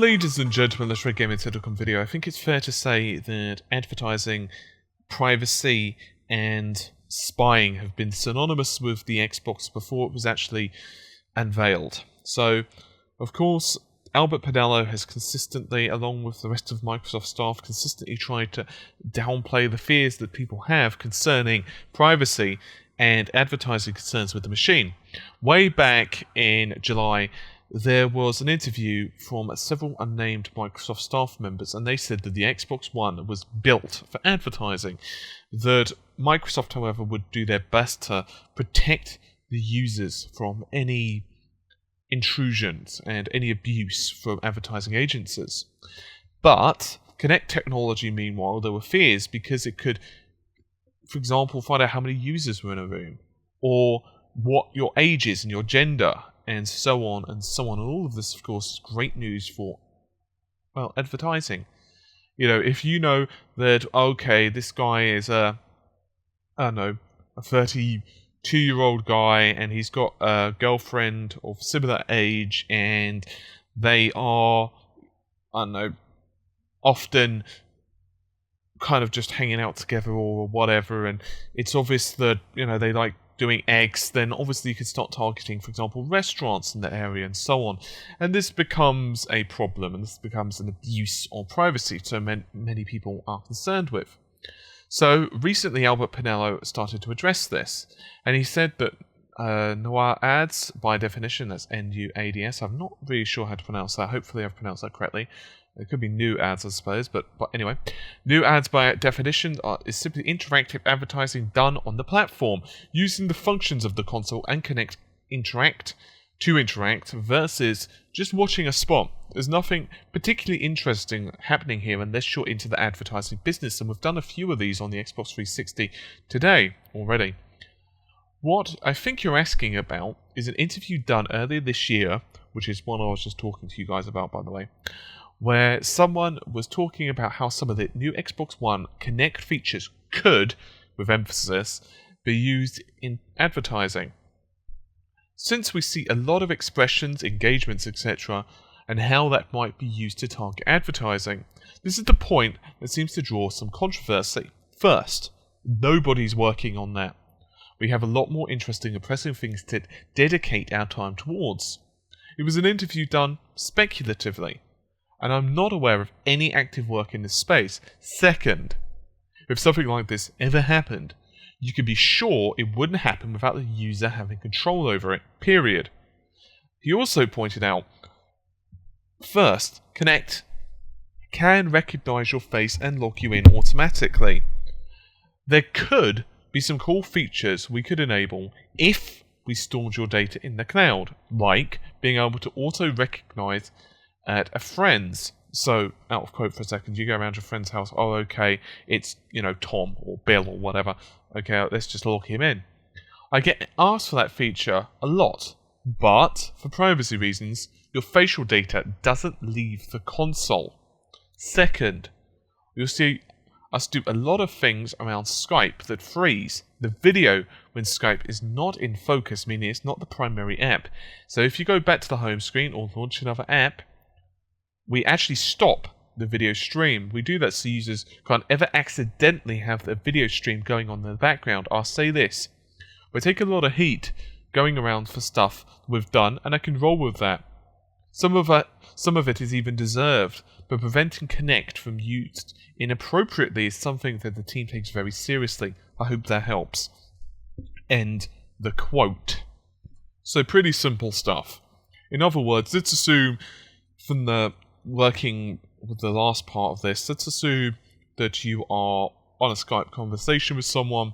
Ladies and gentlemen, let's Red Gaming Telecom video. I think it's fair to say that advertising, privacy, and spying have been synonymous with the Xbox before it was actually unveiled. So, of course, Albert Pinello has consistently, along with the rest of Microsoft staff, consistently tried to downplay the fears that people have concerning privacy and advertising concerns with the machine. Way back in July, there was an interview from several unnamed Microsoft staff members, and they said that the Xbox One was built for advertising. That Microsoft, however, would do their best to protect the users from any intrusions and any abuse from advertising agencies. But Kinect technology, meanwhile, there were fears because it could, for example, find out how many users were in a room, or what your age is and your gender, and so on and so on. And all of this, of course, is great news for, well, advertising. You know, if you know that, okay, this guy is a 32-year-old guy, and he's got a girlfriend of similar age, and they are, often kind of just hanging out together or whatever, and it's obvious that, they like doing eggs, then obviously you can start targeting, for example, restaurants in the area and so on. And this becomes a problem, and this becomes an abuse of privacy, so many people are concerned with. So recently Albert Pinello started to address this, and he said that Noir ads, by definition, that's N-U-A-D-S, I'm not really sure how to pronounce that, hopefully I've pronounced that correctly. It could be new ads, I suppose, but anyway. New ads, by definition, is simply interactive advertising done on the platform, using the functions of the console and Kinect to interact, versus just watching a spot. There's nothing particularly interesting happening here unless you're into the advertising business, and we've done a few of these on the Xbox 360 today already. What I think you're asking about is an interview done earlier this year, which is one I was just talking to you guys about, by the way, where someone was talking about how some of the new Xbox One Kinect features could, with emphasis, be used in advertising. Since we see a lot of expressions, engagements, etc., and how that might be used to target advertising, this is the point that seems to draw some controversy. First, nobody's working on that. We have a lot more interesting and pressing things to dedicate our time towards. It was an interview done speculatively, and I'm not aware of any active work in this space. Second, if something like this ever happened, you can be sure it wouldn't happen without the user having control over it, period. He also pointed out, first, Kinect can recognize your face and log you in automatically. There could be some cool features we could enable if we stored your data in the cloud, like being able to auto-recognize at a friend's. So, out of quote for a second, you go around your friend's house, oh, okay, it's, Tom or Bill or whatever. Okay, let's just log him in. I get asked for that feature a lot, but for privacy reasons, your facial data doesn't leave the console. Second, you'll see us do a lot of things around Skype that freeze the video when Skype is not in focus, meaning it's not the primary app. So if you go back to the home screen or launch another app, we actually stop the video stream. We do that so users can't ever accidentally have the video stream going on in the background. I'll say this, we take a lot of heat going around for stuff we've done, and I can roll with that. Some of it is even deserved, but preventing Kinect from used inappropriately is something that the team takes very seriously. I hope that helps. End the quote. So pretty simple stuff. In other words, let's assume from the working with the last part of this, let's assume that you are on a Skype conversation with someone,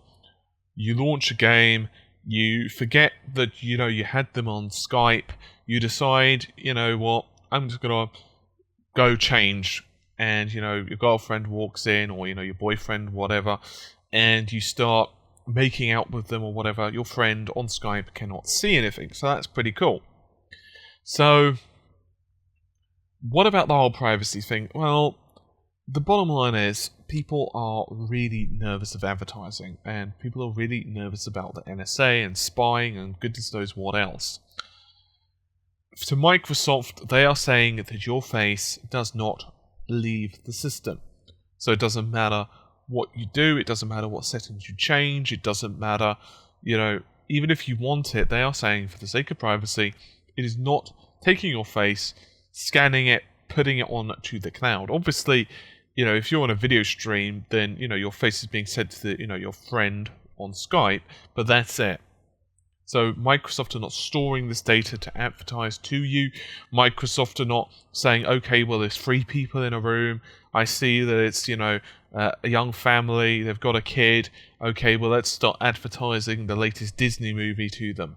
you launch a game, you forget that you had them on Skype, you decide, what, I'm just gonna go change, and your girlfriend walks in, or your boyfriend, whatever, and you start making out with them or whatever. Your friend on Skype cannot see anything, so that's pretty cool. So what about the whole privacy thing? Well, the bottom line is people are really nervous of advertising, and people are really nervous about the NSA and spying and goodness knows what else. to Microsoft, they are saying that your face does not leave the system. So it doesn't matter what you do, it doesn't matter what settings you change, it doesn't matter, even if you want it, they are saying for the sake of privacy, it is not taking your face, scanning it, putting it on to the cloud. Obviously, if you're on a video stream, then, your face is being sent to your friend on Skype, but that's it. So Microsoft are not storing this data to advertise to you. Microsoft are not saying, okay, well, there's 3 people in a room. I see that it's, a young family. They've got a kid. Okay, well, let's start advertising the latest Disney movie to them.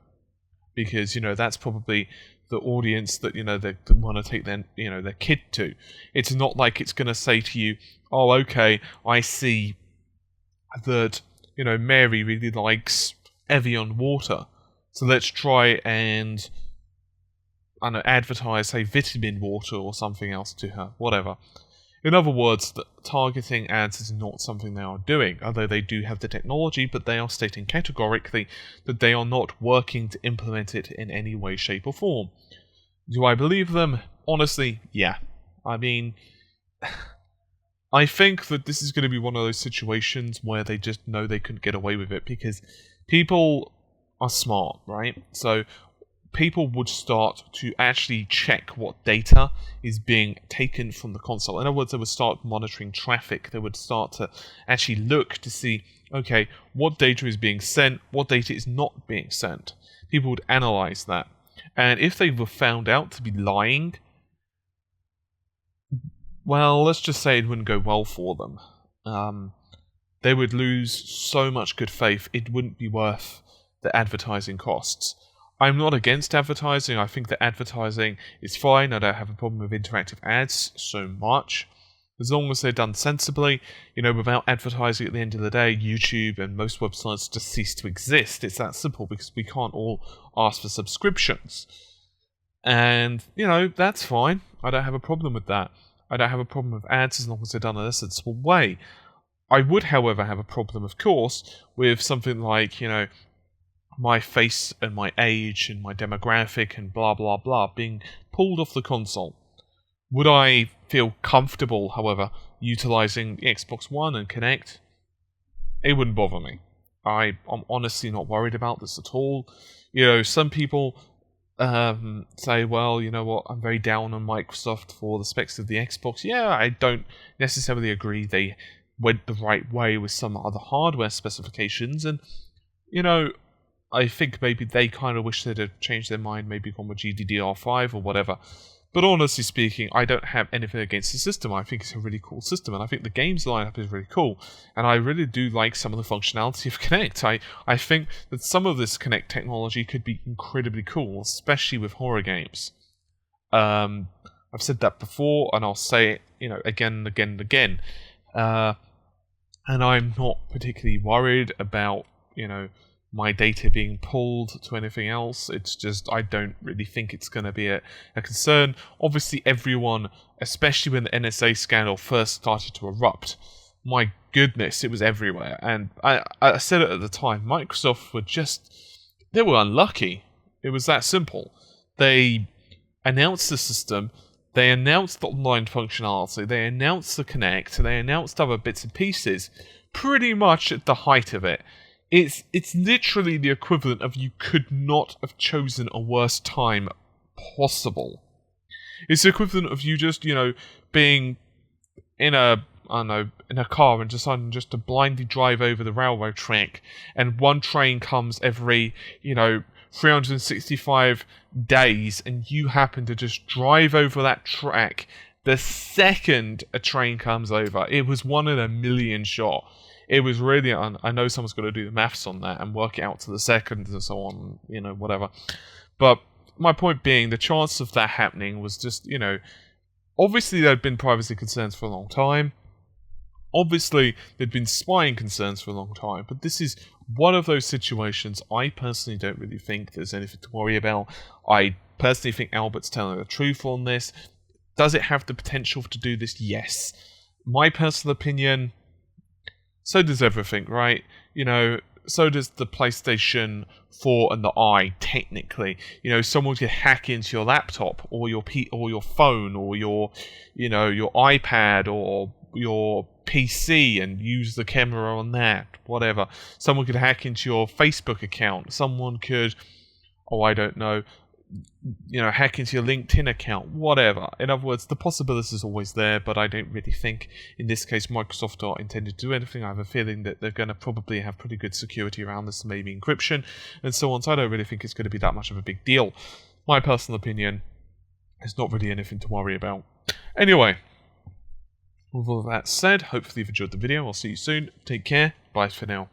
Because, that's probably the audience that, they want to take their kid to. It's not like it's going to say to you, oh, okay, I see that, Mary really likes Evian water. So let's try and, advertise, say, vitamin water or something else to her, whatever. In other words, targeting ads is not something they are doing, although they do have the technology, but they are stating categorically that they are not working to implement it in any way, shape, or form. Do I believe them? Honestly, yeah. I mean, I think that this is going to be one of those situations where they just know they couldn't get away with it, because people are smart, right? So people would start to actually check what data is being taken from the console. In other words, they would start monitoring traffic. They would start to actually look to see, okay, what data is being sent, what data is not being sent. People would analyze that. And if they were found out to be lying, well, let's just say it wouldn't go well for them. They would lose so much good faith, it wouldn't be worth the advertising costs. I'm not against advertising. I think that advertising is fine. I don't have a problem with interactive ads so much. As long as they're done sensibly, without advertising at the end of the day, YouTube and most websites just cease to exist. It's that simple, because we can't all ask for subscriptions. And, that's fine. I don't have a problem with that. I don't have a problem with ads as long as they're done in a sensible way. I would, however, have a problem, of course, with something like, my face and my age and my demographic and blah blah blah being pulled off the console. Would I feel comfortable, however, utilizing the Xbox One and Kinect? It wouldn't bother me. I'm honestly not worried about this at all. Some people say, well, you know what, I'm very down on Microsoft for the specs of the Xbox. Yeah, I don't necessarily agree they went the right way with some other hardware specifications, and, I think maybe they kind of wish they'd have changed their mind, maybe gone with GDDR5 or whatever. But honestly speaking, I don't have anything against the system. I think it's a really cool system, and I think the games lineup is really cool. And I really do like some of the functionality of Kinect. I think that some of this Kinect technology could be incredibly cool, especially with horror games. I've said that before, and I'll say it, again and again and again. And I'm not particularly worried about, my data being pulled to anything else. It's just, I don't really think it's going to be a concern. Obviously, everyone, especially when the NSA scandal first started to erupt, my goodness, it was everywhere. And I said it at the time, Microsoft they were unlucky. It was that simple. They announced the system, they announced the online functionality, they announced the Kinect, they announced other bits and pieces, pretty much at the height of it. It's literally the equivalent of you could not have chosen a worse time possible. It's the equivalent of you just, being in a car and deciding just to blindly drive over the railroad track, and one train comes every, 365 days, and you happen to just drive over that track the second a train comes over. It was 1 in a million shot. It was really, I know someone's got to do the maths on that and work it out to the second and so on, whatever. But my point being, the chance of that happening was just, obviously there had been privacy concerns for a long time. Obviously there'd been spying concerns for a long time. But this is one of those situations I personally don't really think there's anything to worry about. I personally think Albert's telling the truth on this. Does it have the potential to do this? Yes. My personal opinion, so does everything, right? so does the PlayStation 4 and the Eye, technically. You know, someone could hack into your laptop or your phone or your iPad or your PC and use the camera on that, whatever. Someone could hack into your Facebook account. Someone could, I don't know, hack into your LinkedIn account, whatever. In other words, the possibility is always there, but I don't really think in this case Microsoft are intended to do anything. I have a feeling that they're going to probably have pretty good security around this, maybe encryption and so on, so I don't really think it's going to be that much of a big deal. My personal opinion, it's not really anything to worry about. Anyway, with all of that said, hopefully you've enjoyed the video. I'll see you soon. Take care. Bye for now.